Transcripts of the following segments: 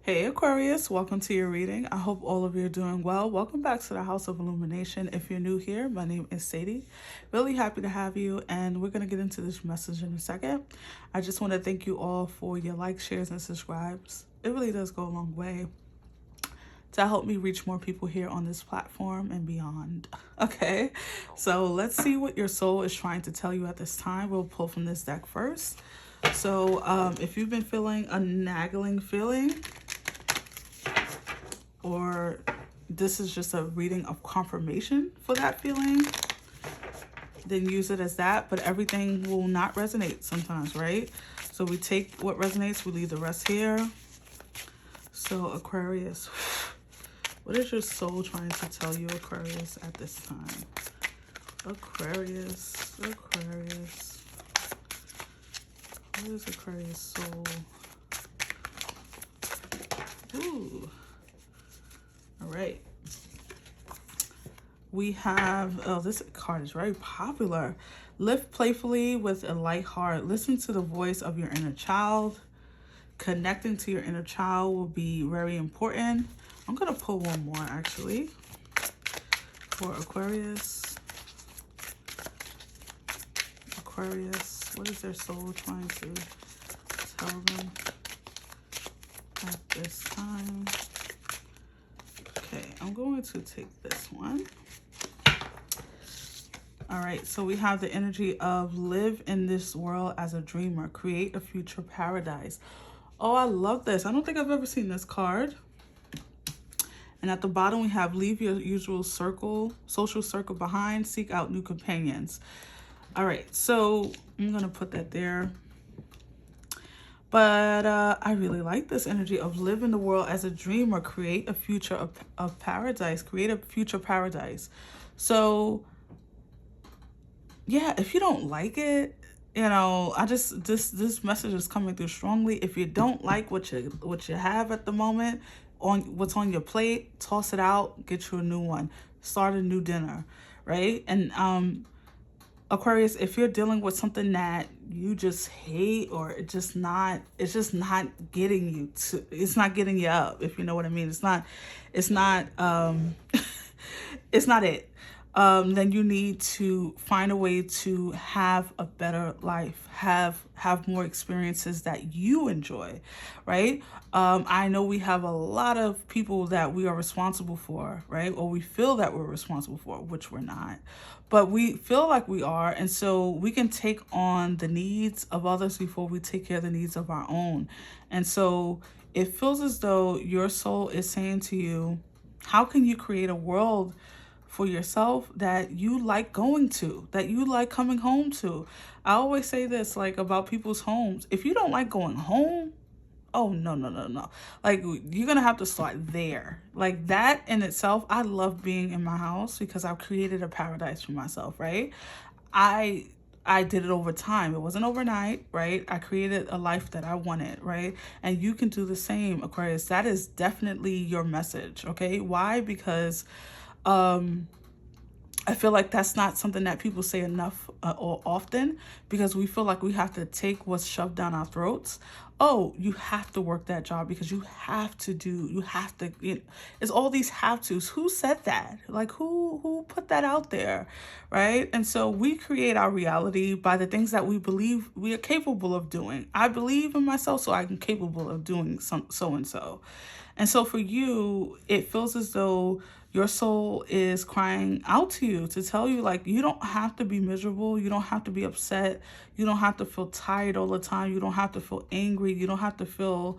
Hey Aquarius, welcome to your reading. I hope all of you are doing well. Welcome back to the House of Illumination. If you're new here, my name is Sadie. Really happy to have you, and we're going to get into this message in a second. I just want to thank you all for your likes, shares, and subscribes. It really does go a long way to help me reach more people here on this platform and beyond. Okay, so let's see what your soul is trying to tell you at this time. We'll pull from this deck first. So if you've been feeling a nagging feeling, or this is just a reading of confirmation for that feeling, then use it as that. But everything will not resonate sometimes, right? So we take what resonates, we leave the rest here. So Aquarius, what is your soul trying to tell you, Aquarius, at this time? Aquarius. What is Aquarius soul? Ooh. All right. We have, oh, this card is very popular. Live playfully with a light heart. Listen to the voice of your inner child. Connecting to your inner child will be very important. I'm going to pull one more, actually, for Aquarius. Aquarius, what is their soul trying to tell them at this time? Okay, I'm going to take this one. All right, so we have the energy of live in this world as a dreamer, create a future paradise. Oh, I love this. I don't think I've ever seen this card. And at the bottom, we have leave your usual social circle behind, seek out new companions. All right, so I'm going to put that there. But I really like this energy of live in the world as a dreamer, create a future of paradise, create a future paradise. So yeah, if you don't like it, you know, this message is coming through strongly. If you don't like what you have at the moment, on what's on your plate, toss it out, get you a new one, start a new dinner, right? And Aquarius, if you're dealing with something that you just hate, or it's just not getting you to, it's not getting you up, if you know what I mean. It's not it's not it. Then you need to find a way to have a better life, have more experiences that you enjoy, right? I know we have a lot of people that we are responsible for, right? Or we feel that we're responsible for, which we're not. But we feel like we are, and so we can take on the needs of others before we take care of the needs of our own. And so it feels as though your soul is saying to you, how can you create a world for yourself that you like going to, that you like coming home to? I always say this, like, about people's homes. If you don't like going home, oh, no. Like, you're going to have to start there. Like, that in itself, I love being in my house because I've created a paradise for myself, right? I did it over time. It wasn't overnight, right? I created a life that I wanted, right? And you can do the same, Aquarius. That is definitely your message, okay? Why? Because I feel like that's not something that people say enough or often, because we feel like we have to take what's shoved down our throats. Oh, you have to work that job because you have to, it's all these have tos. Who said that? Like, who put that out there, right? And so we create our reality by the things that we believe we are capable of doing. I believe in myself, so I'm capable of doing so and so. And so for you, it feels as though your soul is crying out to you to tell you, like, you don't have to be miserable. You don't have to be upset. You don't have to feel tired all the time. You don't have to feel angry. You don't have to feel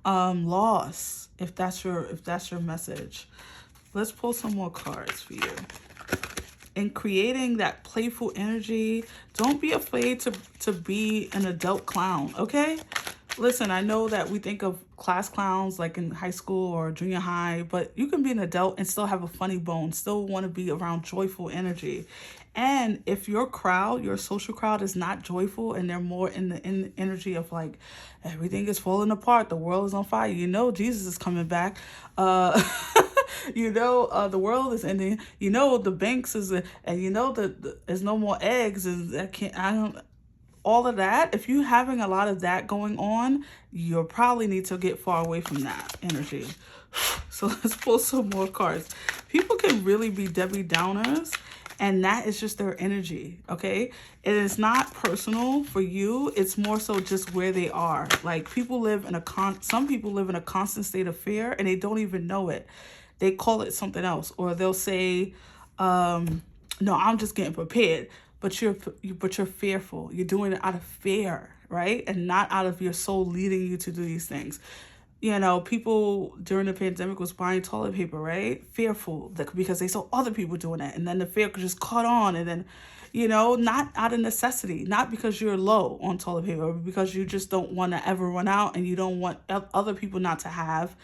lost, if that's your message. Let's pull some more cards for you. In creating that playful energy, don't be afraid to be an adult clown, okay? Listen, I know that we think of class clowns like in high school or junior high, but you can be an adult and still have a funny bone, still want to be around joyful energy. And if your crowd, your social crowd, is not joyful and they're more in the energy of like, everything is falling apart, the world is on fire, you know Jesus is coming back, the world is ending, the banks is, and there's no more eggs, and I don't. all of that, if you're having a lot of that going on, you'll probably need to get far away from that energy. So let's pull some more cards. People can really be Debbie Downers, and that is just their energy, okay? It is not personal for you. It's more so just where they are. Like, people live in some people live in a constant state of fear, and they don't even know it. They call it something else, or they'll say, no, I'm just getting prepared. But you're fearful. You're doing it out of fear, right? And not out of your soul leading you to do these things. You know, people during the pandemic was buying toilet paper, right? Fearful because they saw other people doing that. And then the fear just caught on. And then, you know, not out of necessity, not because you're low on toilet paper, but because you just don't want to ever run out, and you don't want other people not to have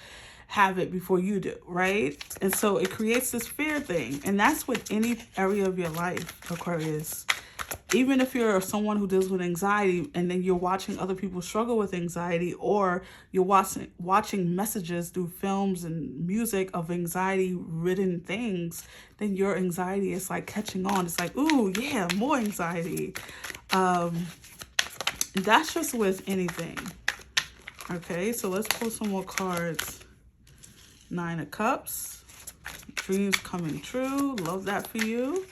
it before you do, right? And so it creates this fear thing. And that's with any area of your life, Aquarius. Even if you're someone who deals with anxiety, and then you're watching other people struggle with anxiety, or you're watching messages through films and music of anxiety-ridden things, then your anxiety is like catching on. It's like, ooh, yeah, more anxiety. That's just with anything. Okay, so let's pull some more cards. 9 of Cups. Dreams coming true. Love that for you.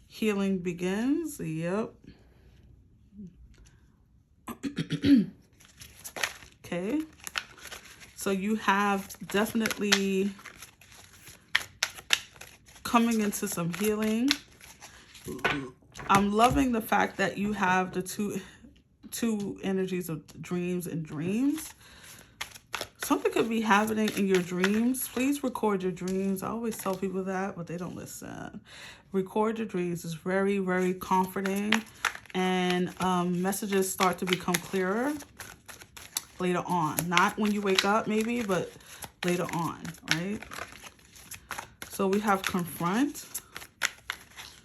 Healing begins. Yep. Okay. So you have definitely coming into some healing. I'm loving the fact that you have the two energies of dreams and dreams. Something could be happening in your dreams. Please record your dreams. I always tell people that, but they don't listen. Record your dreams. It's very, very comforting. And messages start to become clearer later on. Not when you wake up, maybe, but later on, right? So we have confront.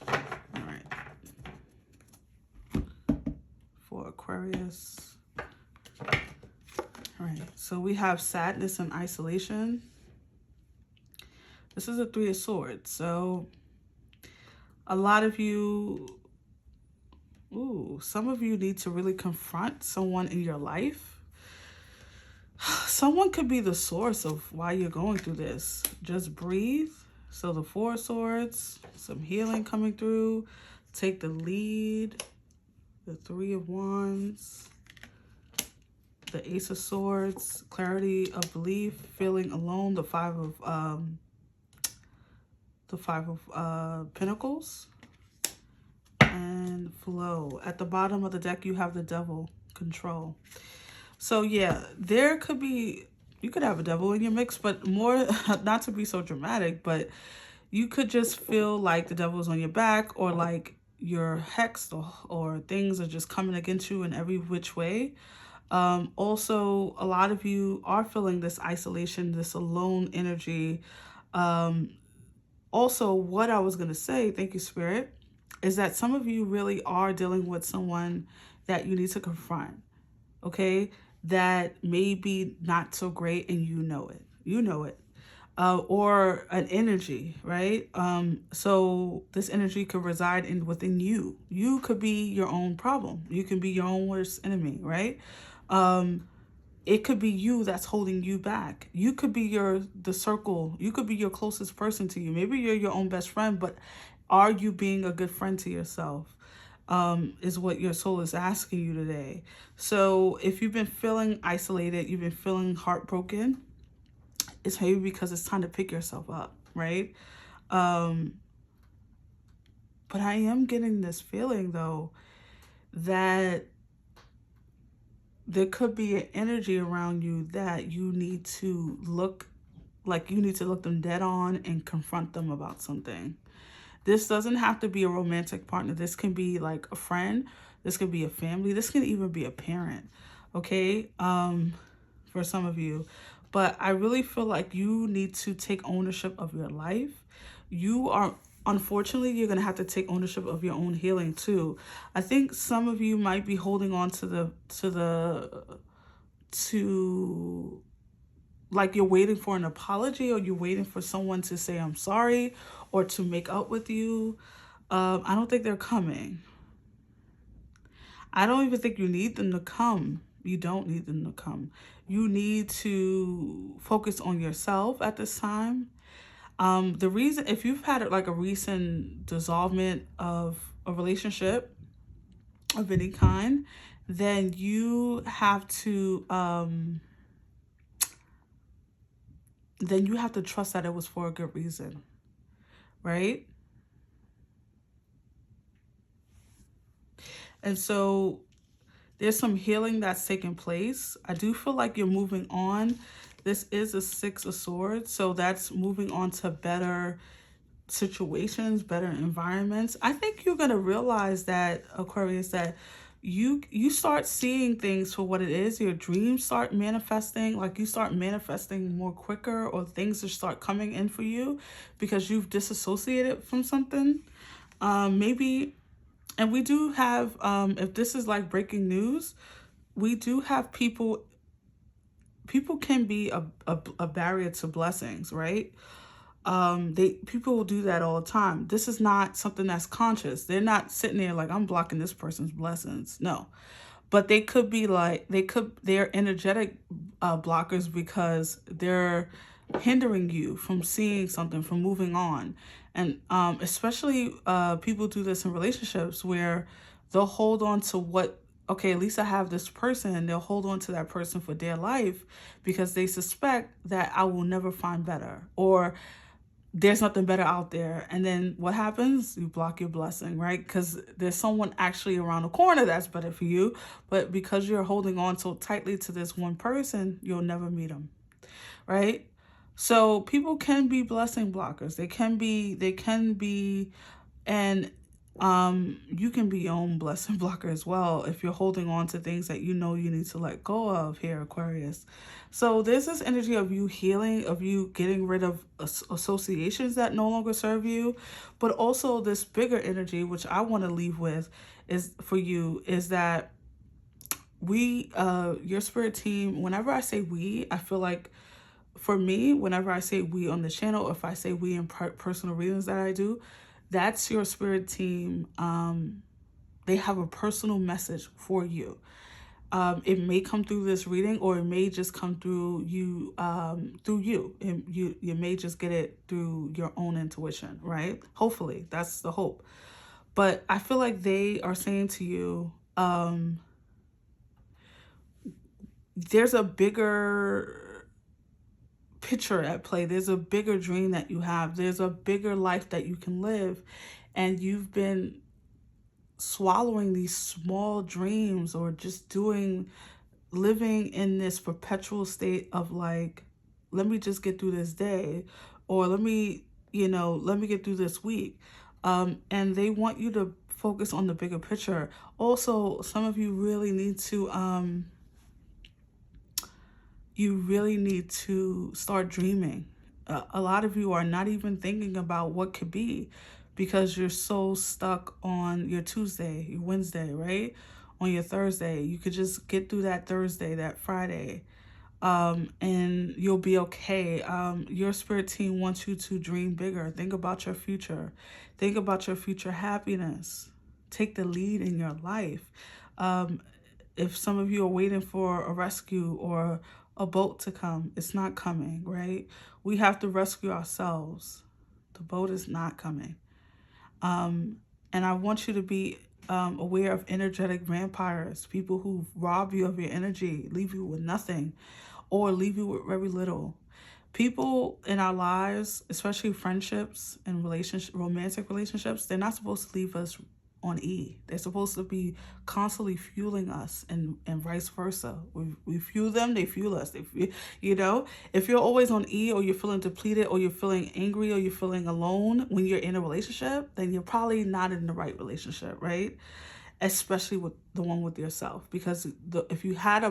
All right. For Aquarius. All right, so we have sadness and isolation. This is a 3 of Swords. So a lot of you, some of you need to really confront someone in your life. Someone could be the source of why you're going through this. Just breathe. So the 4 of Swords, some healing coming through. Take the lead. The 3 of Wands. The Ace of Swords, clarity of belief, feeling alone. The 5 of Pentacles, and flow. At the bottom of the deck, you have the Devil, control. So yeah, there could be, you could have a devil in your mix, but more, not to be so dramatic, but you could just feel like the devil's on your back, or like you're hexed, or things are just coming against you in every which way. Also, a lot of you are feeling this isolation, this alone energy. Also, what I was going to say, thank you, Spirit, is that some of you really are dealing with someone that you need to confront, okay? That may be not so great, and you know it. You know it. Or an energy, right? So this energy could reside within you. You could be your own problem. You can be your own worst enemy, right? It could be you that's holding you back. You could be the circle. You could be your closest person to you. Maybe you're your own best friend, but are you being a good friend to yourself? Is what your soul is asking you today. So if you've been feeling isolated, you've been feeling heartbroken, it's maybe because it's time to pick yourself up, right? But I am getting this feeling, though, that there could be an energy around you that you need to look them dead on and confront them about something. This doesn't have to be a romantic partner. This can be like a friend. This could be a family. This can even be a parent, okay? For some of you. But I really feel like you need to take ownership of your life. Unfortunately, you're going to have to take ownership of your own healing too. I think some of you might be holding on to like you're waiting for an apology, or you're waiting for someone to say, I'm sorry, or to make up with you. I don't think they're coming. I don't even think you need them to come. You don't need them to come. You need to focus on yourself at this time. The reason, if you've had like a recent dissolvement of a relationship of any kind, then you have to trust that it was for a good reason, right? And so there's some healing that's taking place. I do feel like you're moving on. This is a Six of Swords, so that's moving on to better situations, better environments. I think you're going to realize that, Aquarius, that you start seeing things for what it is. Your dreams start manifesting, like you start manifesting more quicker, or things just start coming in for you because you've disassociated from something. Maybe, and we do have, if this is like breaking news, we do have people can be a barrier to blessings, right? People will do that all the time. This is not something that's conscious. They're not sitting there like, I'm blocking this person's blessings. No. But they could be like, they're energetic blockers because they're hindering you from seeing something, from moving on. And especially people do this in relationships where they'll hold on to what, okay, at least I have this person, and they'll hold on to that person for their life because they suspect that I will never find better, or there's nothing better out there. And then what happens? You block your blessing, right? Because there's someone actually around the corner that's better for you. But because you're holding on so tightly to this one person, you'll never meet them, right? So people can be blessing blockers. They can be, and you can be your own blessing blocker as well if you're holding on to things that you know you need to let go of here, Aquarius. So there's this energy of you healing, of you getting rid of associations that no longer serve you, but also this bigger energy, which I want to leave with, is for you, is that we, your spirit team, whenever I say we, I feel like, for me, whenever I say we on the channel, if I say we in personal readings that I do, that's your spirit team. They have a personal message for you. It may come through this reading, or it may just come through you, And you may just get it through your own intuition, right? Hopefully, that's the hope. But I feel like they are saying to you, there's a bigger picture at play. There's a bigger dream that you have. There's a bigger life that you can live. And you've been swallowing these small dreams, or just living in this perpetual state of like, let me just get through this day, or let me get through this week. And they want you to focus on the bigger picture. Also, some of you really need to, start dreaming. A lot of you are not even thinking about what could be because you're so stuck on your Tuesday, your Wednesday, right? On your Thursday. You could just get through that Thursday, that Friday, and you'll be okay. Your spirit team wants you to dream bigger. Think about your future. Think about your future happiness. Take the lead in your life. If some of you are waiting for a rescue or a boat to come, it's not coming, right? We have to rescue ourselves. The boat is not coming. And I want you to be aware of energetic vampires, people who rob you of your energy, leave you with nothing, or leave you with very little. People in our lives, especially friendships and romantic relationships, they're not supposed to leave us on E. They're supposed to be constantly fueling us, and vice versa. We fuel them, they fuel us. If you're always on E, or you're feeling depleted, or you're feeling angry, or you're feeling alone when you're in a relationship, then you're probably not in the right relationship, right? Especially with the one with yourself, because if you had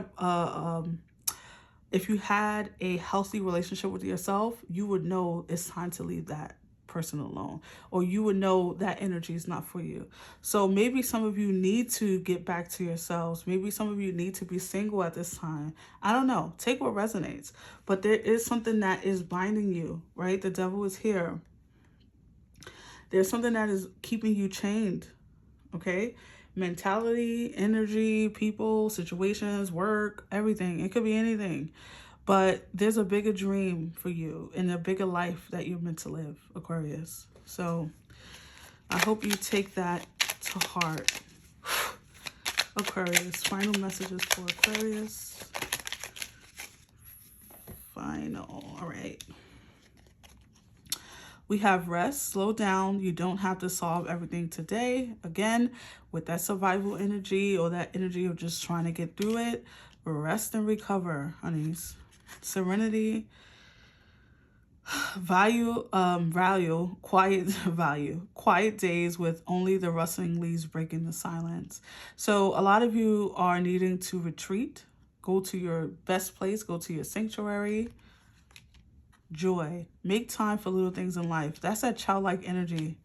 a healthy relationship with yourself, you would know it's time to leave that person alone, or you would know that energy is not for you. So maybe some of you need to get back to yourselves. Maybe some of you need to be single at this time. I don't know. Take what resonates. But there is something that is binding you, right? The devil is here. There's something that is keeping you chained, okay? Mentality, energy, people, situations, work, everything. It could be anything. But there's a bigger dream for you and a bigger life that you're meant to live, Aquarius. So I hope you take that to heart. Aquarius, final messages for Aquarius. Final, all right. We have rest, slow down. You don't have to solve everything today. Again, with that survival energy or that energy of just trying to get through it, rest and recover, honeys. Serenity, quiet days with only the rustling leaves breaking the silence. So a lot of you are needing to retreat, go to your best place, go to your sanctuary. Joy, make time for little things in life. That's that childlike energy.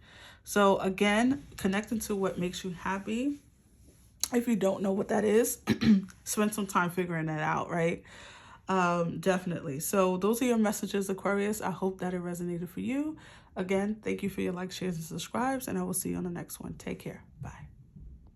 So again, connecting to what makes you happy. If you don't know what that is, spend some time figuring that out, right? Definitely. So those are your messages, Aquarius. I hope that it resonated for you. Again, thank you for your likes, shares, and subscribes, and I will see you on the next one. Take care. Bye.